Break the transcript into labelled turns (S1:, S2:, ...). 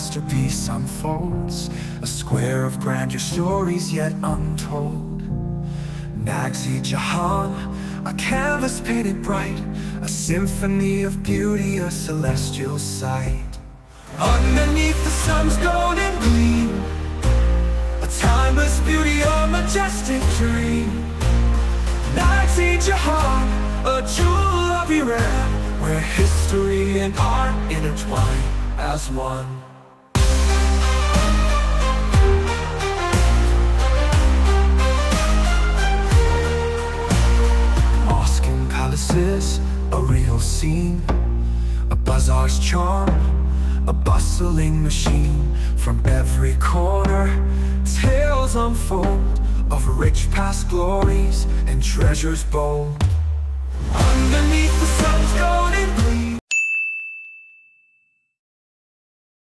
S1: masterpiece unfolds, a square of grandeur, stories yet untold. Naghsh-e Jahan, a canvas painted bright, a symphony of beauty, a celestial sight. Underneath the sun's golden gleam, a timeless beauty, a majestic dream. Naghsh-e Jahan, a jewel of Iran, where history and art intertwine as one. Mosque and palaces, a real scene, a bazaar's charm, a bustling machine. From every corner, tales unfold of rich past glories and treasures bold.